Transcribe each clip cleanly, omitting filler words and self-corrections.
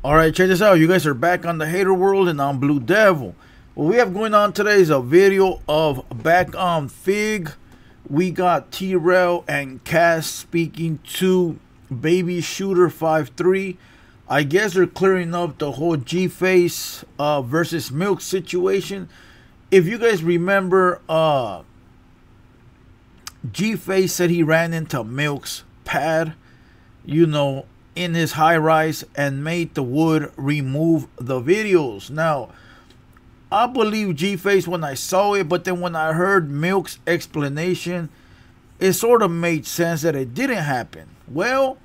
Alright, check this out. You guys are back on the Hater World and I'm Blue Devil. What we have going on today is a video of back on Fig. We got T-Rail and Cass speaking to Baby Shooter 5-3. I guess they're clearing up the whole G-Face versus Milk situation. If you guys remember, G-Face said he ran into Milk's pad, you know, in his high rise and made the Wood remove the videos. Now, I believe G-Face when I saw it, but then when I heard Milk's explanation, it sort of made sense that it didn't happen. Well,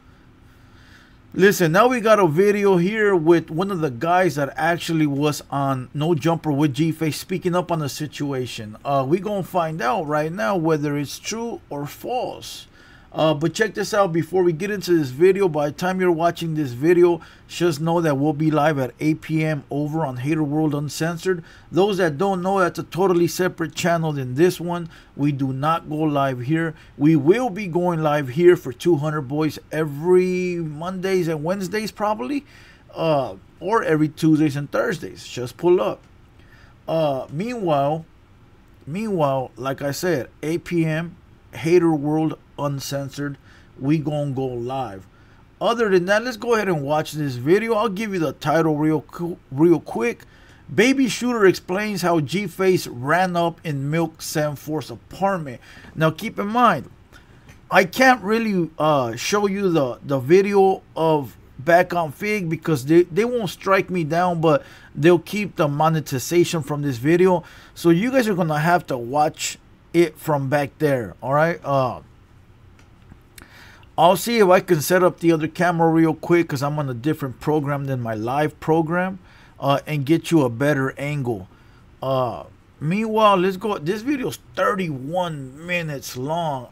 listen, now we got a video here with one of the guys that actually was on No Jumper with G-Face speaking up on the situation. We gonna find out right now whether it's true or false. But check this out before we get into this video. By the time you're watching this video, just know that we'll be live at 8 p.m. over on TheHaterWorld Uncensored. Those that don't know, that's a totally separate channel than this one. We do not go live here. We will be going live here for 200 Boys every Mondays and Wednesdays probably, or every Tuesdays and Thursdays. Just pull up. Meanwhile, like I said, 8 p.m. TheHaterWorld Uncensored, we gonna go live. Other than that, let's go ahead and watch this video. I'll give you the title real quick. Baby Shooter explains how G-Face ran up in Milk 7-4's apartment. Now keep in mind, I can't really show you the video of back on Fig because they won't strike me down, but they'll keep the monetization from this video, so you guys are gonna have to watch it from back there. All right, I'll see if I can set up the other camera real quick because I'm on a different program than my live program, and get you a better angle. Meanwhile, let's go. This video's 31 minutes long.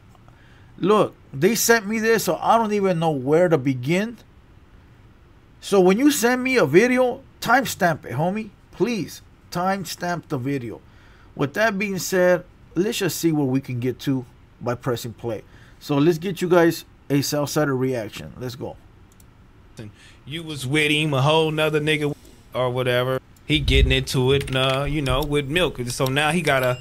Look, they sent me this, so I don't even know where to begin. So when you send me a video, timestamp it, homie. Please, timestamp the video. With that being said, let's just see where we can get to by pressing play. So let's get you guys a Southsider reaction. Let's go. You was with him, a whole nother nigga or whatever. He getting into it, you know, with Milk. So now he got a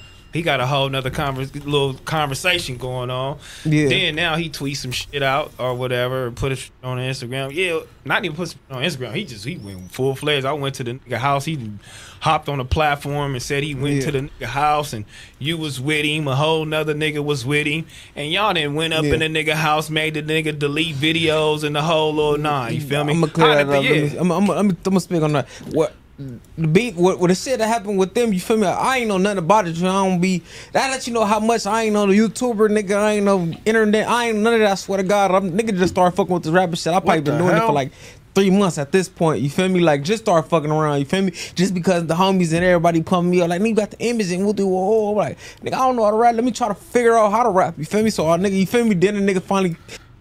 whole nother little conversation going on. Yeah. Then now he tweets some shit out or whatever, put it on Instagram. Yeah, not even put it on Instagram. He went full fledged. I went to the nigga house. He hopped on the platform and said he went to the nigga house and you was with him. A whole nother nigga was with him, and y'all then went up in the nigga house, made the nigga delete videos and the whole little nine. You feel me? I'm gonna clear that up. I'm gonna speak on that. What the shit that happened with them, you feel me? I ain't know nothing about it. I don't be that let you know how much I ain't know the YouTuber nigga, I ain't know internet, I ain't none of that. I swear to God, nigga just started fucking with this rapper shit. I probably been doing it for like 3 months at this point. You feel me? Like just start fucking around. You feel me? Just because the homies and everybody pumping me up like, nigga, you got the image and we'll do like, nigga, I don't know how to rap. Let me try to figure out how to rap. You feel me? So nigga, you feel me? Then the nigga finally.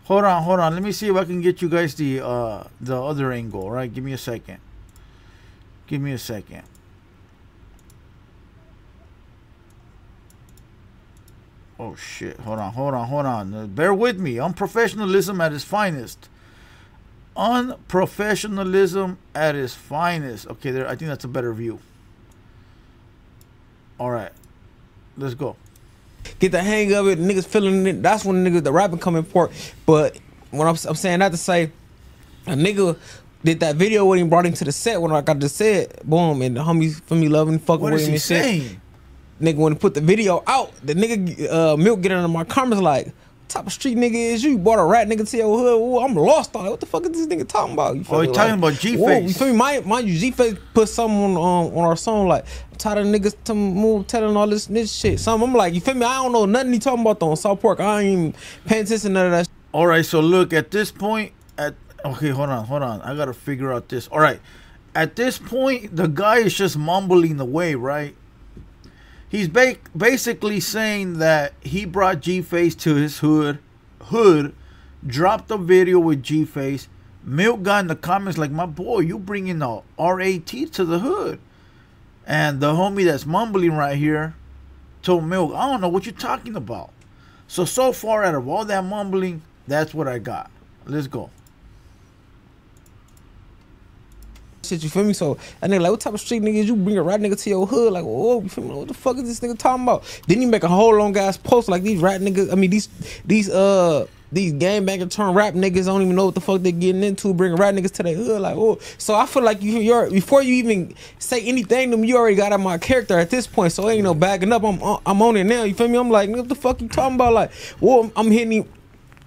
Hold on. Let me see if I can get you guys the other angle. All right, give me a second. Give me a second. Oh shit. Hold on. Bear with me. Unprofessionalism at its finest. Unprofessionalism at its finest. Okay, there. I think that's a better view. All right. Let's go. Get the hang of it. Niggas feeling it. That's when niggas the rapping come in for. But when I'm saying that to say, a nigga did that video when he brought him to the set when I got to set, boom, and the homies for me loving fucking with him and shit. Nigga, when he put the video out, the nigga Milk get into my comments like, what type of street nigga is you? You bought a rat nigga to your hood. Ooh, I'm lost on it. What the fuck is this nigga talking about? You feel he talking about G-Face. You feel me? Mind you, G-Face put something on our song like, I'm tired of niggas to move, telling all this shit. Something I'm like, you feel me? I don't know nothing he talking about though on South Park. I ain't even paying attention to none of that shit. All right, so look, at this point, okay, hold on. I gotta figure out this. All right, at this point, the guy is just mumbling away, right? He's basically saying that he brought G-Face to his hood, dropped a video with G-Face. Milk got in the comments like, my boy, you bringing the RAT to the hood. And the homie that's mumbling right here told Milk, I don't know what you're talking about. So far out of all that mumbling, that's what I got. Let's go. shit, you feel me? So that nigga like, what type of street niggas you bring a rat nigga to your hood? Like, whoa, you feel me? What the fuck is this nigga talking about? Then he make a whole long ass post like these rat niggas. I mean these gangbangers turn rap niggas don't even know what the fuck they getting into, bringing rap niggas to their hood. Like, oh, so I feel like you're before you even say anything to me, you already got out my character at this point. So ain't no backing up. I'm on it now. You feel me? I'm like, what the fuck you talking about? Like, well, I'm hitting him.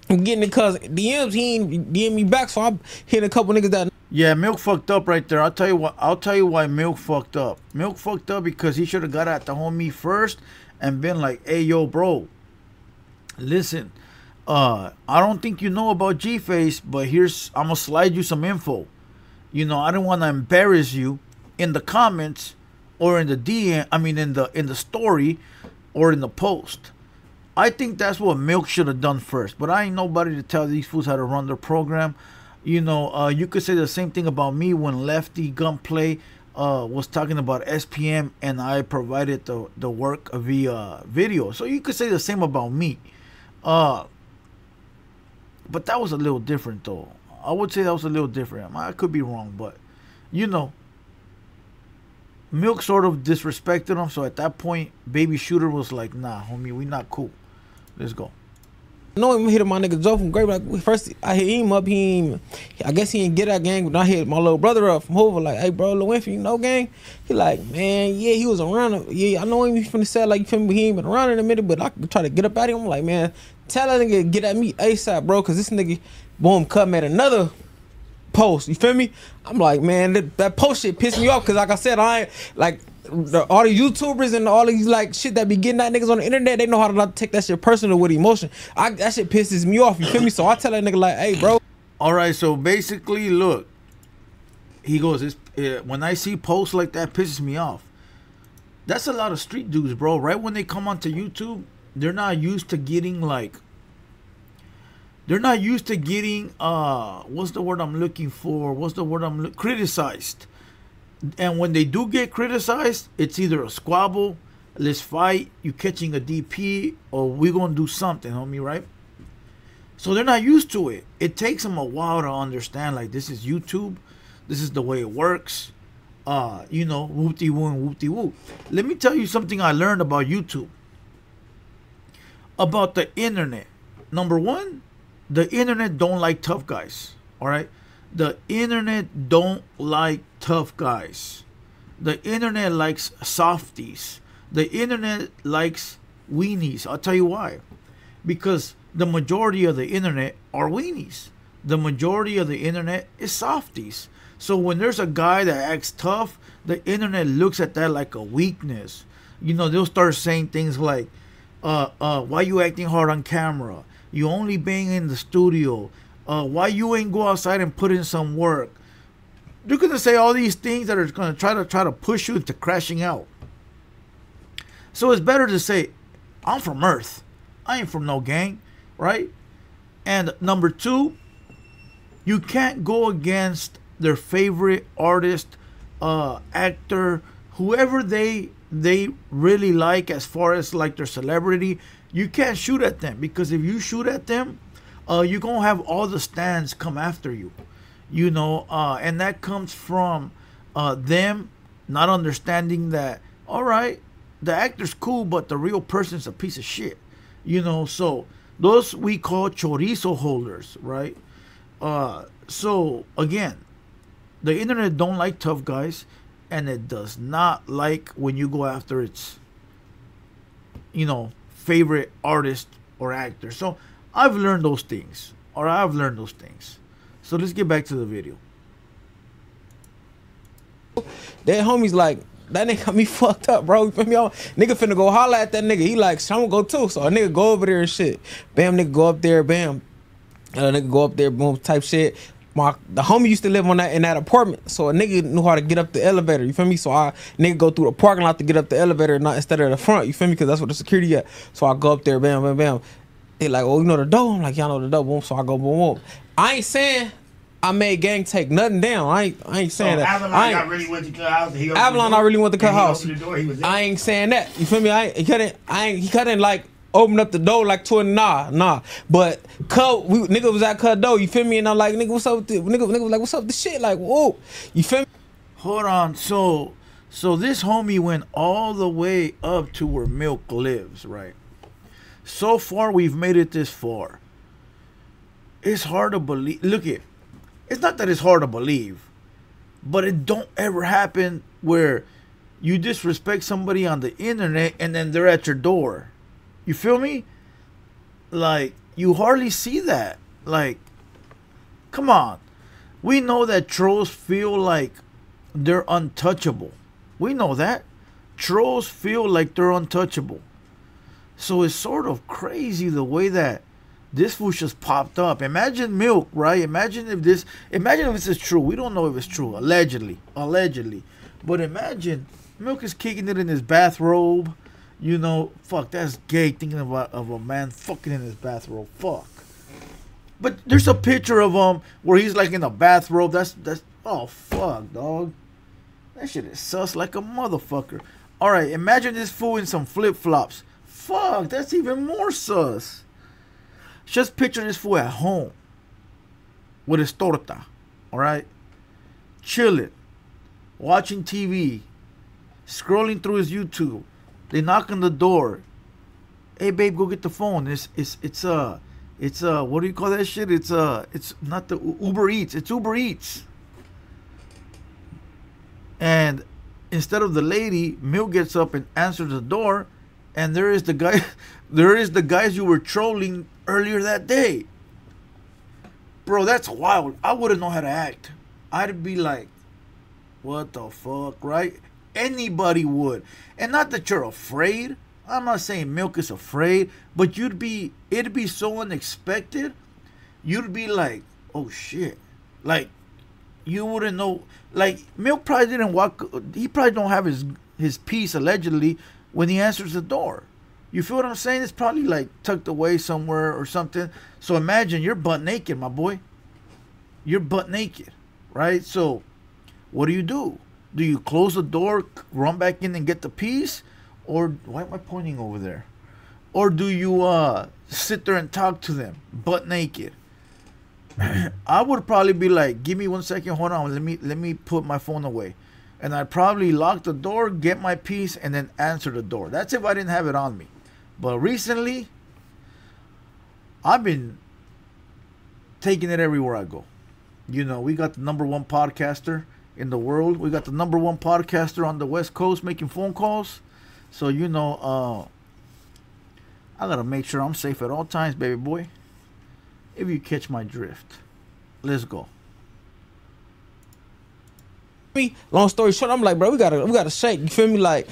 I'm getting it cause DMs, he ain't DM me back, so I'm hitting a couple niggas that. Yeah, Milk fucked up right there. I'll tell you why Milk fucked up. Milk fucked up because he should have got at the homie first and been like, hey yo bro, listen, I don't think you know about G-Face, but I'm gonna slide you some info. You know, I don't want to embarrass you in the comments or in the DM, I mean in the story or in the post. I think that's what Milk should have done first, but I ain't nobody to tell these fools how to run their program. You know, you could say the same thing about me when Lefty Gunplay was talking about SPM and I provided the work via video. So you could say the same about me. But that was a little different though. I would say that was a little different. I could be wrong, but you know, Milk sort of disrespected him. So at that point, Baby Shooter was like, nah, homie, we not cool. Let's go. I know him hitting my nigga Joe from Great. Like, first I hit him up, I guess he didn't get that gang, but I hit my little brother up from Hoover, like, hey bro, Lil Winfrey, you know gang? He like, man, yeah, he was around. Yeah, I know him from the set, like, you feel me? He ain't been around in a minute, but I could try to get up at him. I'm like, man, tell that nigga to get at me ASAP, bro, cause this nigga, boom, cut made another post, you feel me? I'm like, man, that post shit pissed me off, cause like I said, I ain't, like, all the YouTubers and all these like shit that be getting at niggas on the internet, they know how to not take that shit personal with emotion. That shit pisses me off, you feel me? So I tell that nigga like, hey bro. Alright, so basically look, he goes, when I see posts like that, pisses me off. That's a lot of street dudes, bro. Right when they come onto YouTube, they're not used to getting like, what's the word I'm looking for? Criticized. And when they do get criticized, it's either a squabble, let's fight, you catching a DP, or we gonna do something, homie, right? So they're not used to it. It takes them a while to understand, like, this is YouTube, this is the way it works. You know, whoop-de-woo and whoop-de-woo. Let me tell you something I learned about YouTube. About the internet. Number one, the internet don't like tough guys, all right? The internet don't like tough guys. The internet likes softies. The internet likes weenies. I'll tell you why. Because the majority of the internet are weenies. The majority of the internet is softies. So when there's a guy that acts tough, the internet looks at that like a weakness. You know, they'll start saying things like, why you acting hard on camera? You only bang in the studio. Why you ain't go outside and put in some work? They're gonna say all these things that are gonna try to push you into crashing out. So it's better to say, I'm from Earth. I ain't from no gang, right? And number two, you can't go against their favorite artist, actor, whoever they really like as far as like their celebrity. You can't shoot at them, because if you shoot at them, you're gonna have all the stands come after you, you know, and that comes from them not understanding that, all right, the actor's cool, but the real person's a piece of shit, you know. So those we call chorizo holders, right? So again, the internet don't like tough guys, and it does not like when you go after its, you know, favorite artist or actor. So I've learned those things. Or I've learned those things. So let's get back to the video. That homie's like, that nigga got me fucked up, bro. You feel me? Nigga finna go holler at that nigga. He like, I'm gonna go too. So a nigga go over there and shit. Bam, nigga go up there, bam. Nigga go up there, boom, type shit. The homie used to live in that apartment, so a nigga knew how to get up the elevator. You feel me? So nigga go through the parking lot to get up the elevator, not instead of the front. You feel me? Because that's where the security at. So I go up there, bam, bam, bam. They like, oh, you know the door? I'm like, y'all know the door, boom. So I go, boom, boom. I ain't saying I made gang take nothing down. I ain't saying that. Avalon I really went to cut house. Avalon I really went to cut house. I ain't saying that. You feel me? He couldn't like open up the door like to a nah. But nigga was at cut door. You feel me? And I'm like, nigga, what's up with this? Nigga was like, what's up with this shit? Like, whoa. You feel me? Hold on. So this homie went all the way up to where Milk lives, right? So far we've made it this far. It's hard to believe. Look it. It's not that it's hard to believe, but it don't ever happen where you disrespect somebody on the internet and then they're at your door. You feel me? Like, you hardly see that. Like, come on. We know that trolls feel like they're untouchable. We know that. Trolls feel like they're untouchable. So it's sort of crazy the way that this fool just popped up. Imagine Milk, right? Imagine if this is true. We don't know if it's true. Allegedly. But imagine Milk is kicking it in his bathrobe. You know, fuck, that's gay, thinking about of a man fucking in his bathrobe. Fuck. But there's a picture of him where he's like in a bathrobe. That's oh fuck, dog. That shit is sus like a motherfucker. Alright, imagine this fool in some flip-flops. Fuck, that's even more sus. Just picture this fool at home with his torta. Alright? Chilling. Watching TV. Scrolling through his YouTube. They knock on the door. Hey babe, go get the phone. It's what do you call that shit? It's not the Uber Eats. It's Uber Eats. And instead of the lady, Milk gets up and answers the door, and there is the guy, there is the guys you were trolling earlier that day. Bro, that's wild. I wouldn't know how to act. I'd be like, what the fuck, right? Anybody would. And not that you're afraid. I'm not saying Milk is afraid, but it'd be so unexpected. You'd be like, oh shit. Like, you wouldn't know. Like, Milk probably didn't walk. He probably don't have his piece, allegedly, when he answers the door. You feel what I'm saying? It's probably like tucked away somewhere or something. So imagine you're butt naked, my boy. You're butt naked, right? So what do? Do you close the door, run back in and get the piece? Or why am I pointing over there? Or do you sit there and talk to them butt naked? I would probably be like, give me 1 second, hold on, let me put my phone away. And I'd probably lock the door, get my piece, and then answer the door. That's if I didn't have it on me. But recently, I've been taking it everywhere I go. You know, we got the #1 podcaster in the world. We got the #1 podcaster on the West Coast making phone calls. So, you know, I gotta make sure I'm safe at all times, baby boy. If you catch my drift. Let's go. Long story short, I'm like, bro, we gotta shake. You feel me? Like,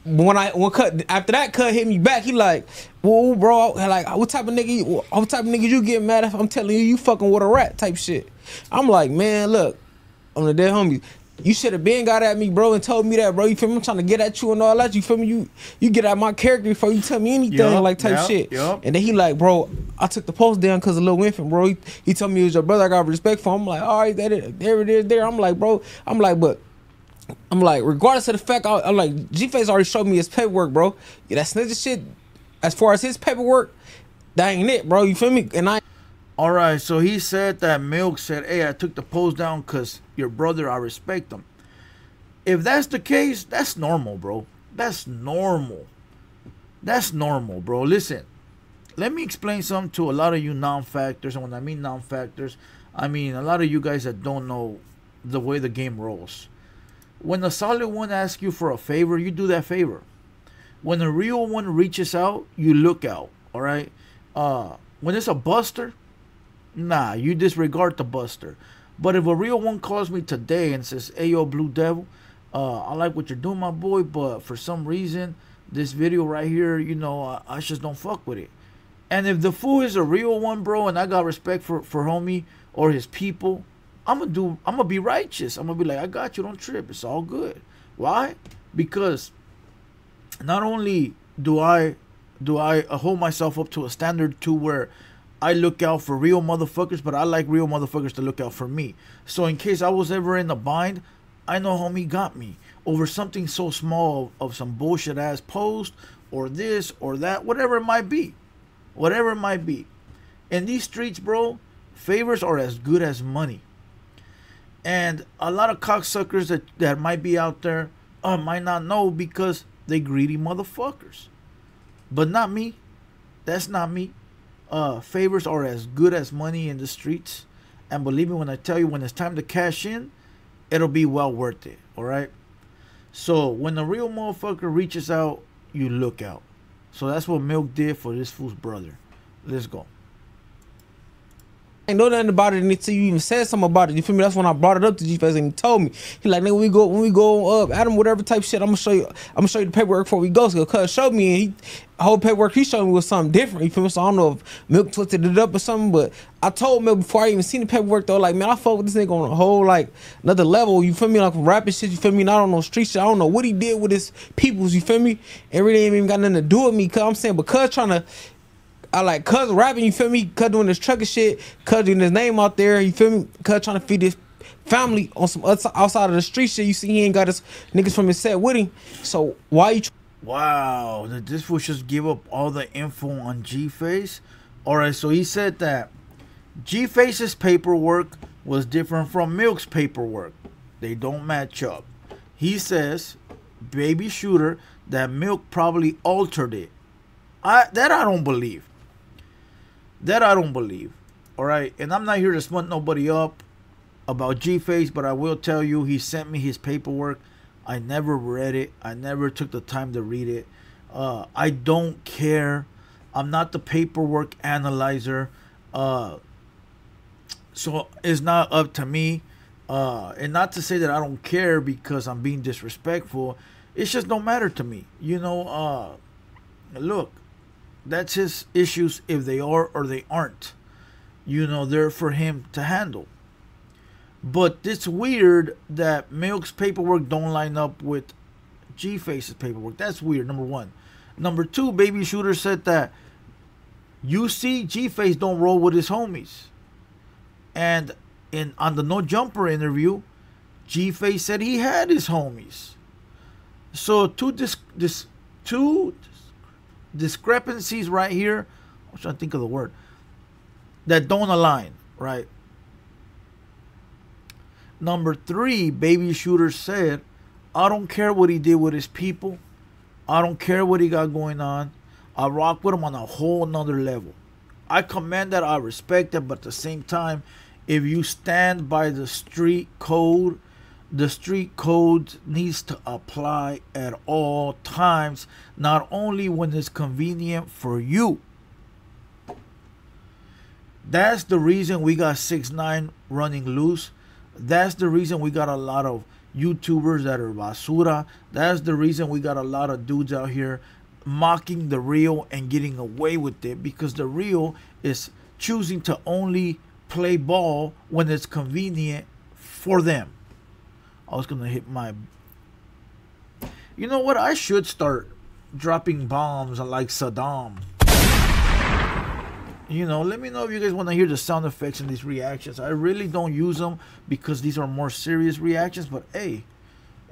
when cut after that cut hit me back, he like, whoa, bro, like, what type of nigga you get mad if I'm telling you fucking with a rat type shit? I'm like, man, look, I'm the dead homie. You should have been got at me, bro, and told me that, bro. You feel me? I'm trying to get at you and all that. You feel me? You get at my character before you tell me anything, like type shit. Yep. And then he like, bro, I took the post down because of Lil Infant, bro. He told me it was your brother. I got respect for him. I'm like, all right, there it is, there. I'm like, bro. I'm like, regardless of the fact, I'm like, G-Face already showed me his paperwork, bro. Yeah, that snitch shit, as far as his paperwork, that ain't it, bro. You feel me? And all right, so he said that Milk said, hey, I took the post down because your brother, I respect him. If that's the case, that's normal, bro. That's normal. That's normal, bro. Listen, let me explain something to a lot of you non-factors. And when I mean non-factors, I mean a lot of you guys that don't know the way the game rolls. When a solid one asks you for a favor, you do that favor. When a real one reaches out, you look out, all right? When it's a buster, nah, you disregard the buster. But if a real one calls me today and says, hey, yo, Blue Devil, I like what you're doing, my boy, but for some reason, this video right here, you know, I just don't fuck with it. And if the fool is a real one, bro, and I got respect for homie or his people, I'm gonna be righteous. I'm gonna be like, I got you, don't trip. It's all good. Why? Because not only do I hold myself up to a standard to where I look out for real motherfuckers, but I like real motherfuckers to look out for me. So in case I was ever in a bind, I know homie got me over something so small of some bullshit ass post or this or that, whatever it might be. Whatever it might be. In these streets, bro, favors are as good as money. And a lot of cocksuckers that might be out there might not know because they greedy motherfuckers. But not me. That's not me. Favors are as good as money in the streets. And believe me when I tell you, when it's time to cash in, it'll be well worth it. Alright? So when a real motherfucker reaches out, you look out. So that's what Milk did for this fool's brother. Let's go. I ain't know nothing about it until you even said something about it. You feel me? That's when I brought it up to G-Face and he told me. He like, nigga, when we go up, Adam, whatever type shit, I'm gonna show you the paperwork before we go. So cuz showed me, and whole paperwork he showed me was something different. You feel me? So I don't know if Milk twisted it up or something, but I told Milk before I even seen the paperwork though, like, man, I fuck with this nigga on a whole like another level. You feel me? Like rapping shit. You feel me? Not on no street shit. I don't know what he did with his peoples. You feel me? It really ain't even got nothing to do with me. Cause I'm saying, because trying to. I like cuz rapping, you feel me? Cuz doing this trucker shit, cuz doing his name out there, you feel me? Cuz trying to feed his family on some outside of the street shit. You see, he ain't got his niggas from his set with him. So why you? Wow, did this fool just give up all the info on G-Face? Alright, so he said that G-Face's paperwork was different from Milk's paperwork. They don't match up. He says, Baby Shooter, that Milk probably altered it. That I don't believe. That I don't believe. Alright, and I'm not here to smut nobody up about G-Face, but I will tell you, he sent me his paperwork. I never read it. I never took the time to read it. I don't care. I'm not the paperwork analyzer. So it's not up to me. And not to say that I don't care because I'm being disrespectful. It's just don't matter to me. You know, look, that's his issues if they are or they aren't. You know, they're for him to handle. But it's weird that Milk's paperwork don't line up with G-Face's paperwork. That's weird, number one. Number two, Baby Shooter said that you see G-Face don't roll with his homies. And on the No Jumper interview, G-Face said he had his homies. So two discrepancies right here. I'm trying to think of the word. That don't align, right? Number three, Baby Shooter said, I don't care what he did with his people. I don't care what he got going on. I rock with him on a whole nother level. I commend that, I respect that, but at the same time, if you stand by the street code needs to apply at all times, not only when it's convenient for you. That's the reason we got 6ix9ine running loose. That's the reason we got a lot of YouTubers that are basura. That's the reason we got a lot of dudes out here mocking the real and getting away with it, because the real is choosing to only play ball when it's convenient for them. I was gonna hit my... You know what? I should start dropping bombs like Saddam. You know, let me know if you guys want to hear the sound effects in these reactions. I really don't use them because these are more serious reactions. But hey,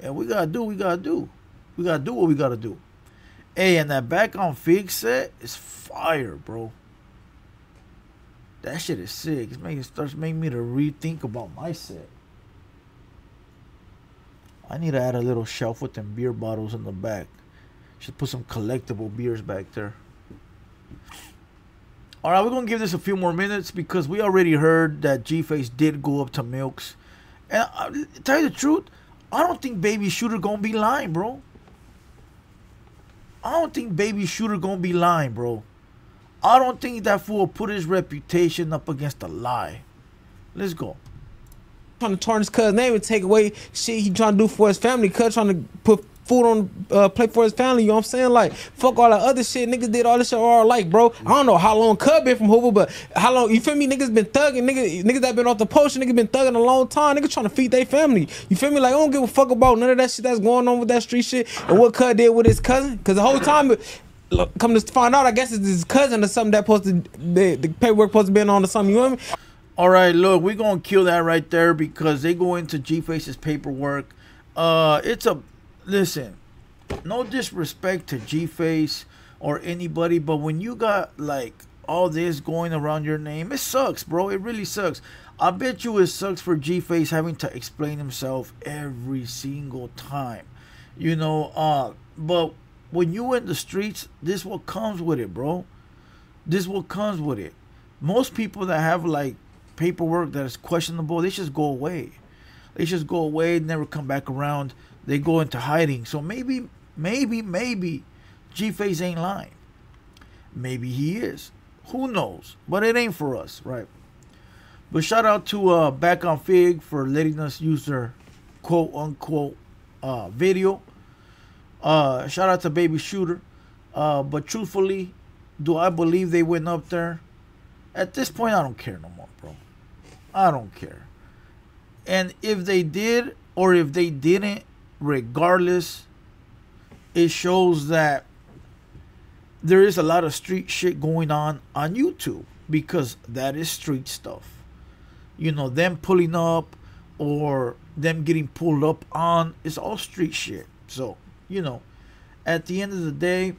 we gotta do what we gotta do. We gotta do what we gotta do. Hey, and that back on Fig set is fire, bro. That shit is sick. It starts making me to rethink about my set. I need to add a little shelf with them beer bottles in the back. Should put some collectible beers back there. Alright, we're going to give this a few more minutes because we already heard that G-Face did go up to Milk's. And tell you the truth, I don't think Baby Shooter going to be lying, bro. I don't think Baby Shooter going to be lying, bro. I don't think that fool put his reputation up against a lie. Let's go. Trying to tarnish cuz name and take away shit he trying to do for his family. Cuz trying to put food on plate for his family. You know what I'm saying? Like, fuck all that other shit. Niggas did all this shit all like, bro. I don't know how long Cuz been from Hoover, but how long, you feel me? Niggas been thugging. Niggas that been off the post, niggas been thugging a long time. Niggas trying to feed their family. You feel me? Like, I don't give a fuck about none of that shit that's going on with that street shit and what Cuz did with his cousin. Cause the whole time, come to find out, I guess it's his cousin or something that supposed to, the paperwork supposed to be on or something. You know what I mean? All right, look, we're going to kill that right there because they go into G-Face's paperwork. Listen, no disrespect to G-Face or anybody, but when you got like all this going around your name. It sucks, bro. It really sucks. I bet you it sucks for G-Face having to explain himself every single time. But when you in the streets, this what comes with it, bro. This what comes with it. Most people that have like paperwork that is questionable, they just go away. They just go away, never come back around. They go into hiding. So maybe G-Face ain't lying. Maybe he is. Who knows? But it ain't for us, right? But shout out to Back on Fig for letting us use their quote unquote video. Shout out to Baby Shooter. But truthfully, do I believe they went up there? At this point, I don't care no more, bro. I don't care. And if they did or if they didn't, regardless, it shows that there is a lot of street shit going on YouTube, because that is street stuff. Them pulling up or them getting pulled up on, it's all street shit. So, at the end of the day,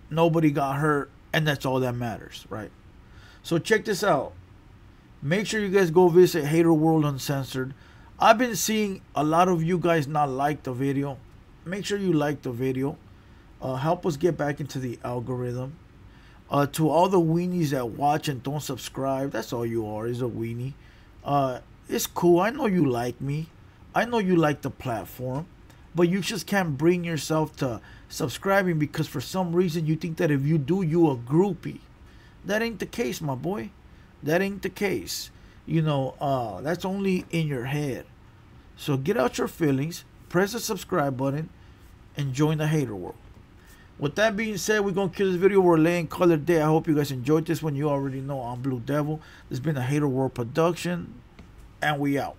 nobody got hurt, and that's all that matters, right? So check this out. Make sure you guys go visit TheHaterWorld Uncensored. I've been seeing a lot of you guys not like the video. Make sure you like the video. Help us get back into the algorithm. To all the weenies that watch and don't subscribe, that's all you are, is a weenie. It's cool. I know you like me. I know you like the platform. But you just can't bring yourself to subscribing because for some reason you think that if you do, you a groupie. That ain't the case, my boy. That ain't the case. That's only in your head. So get out your feelings, press the subscribe button, and join the hater world. With that being said, we're going to kill this video. We're laying color day. I hope you guys enjoyed this one. You already know I'm Blue Devil. This has been a Hater World production, and we out.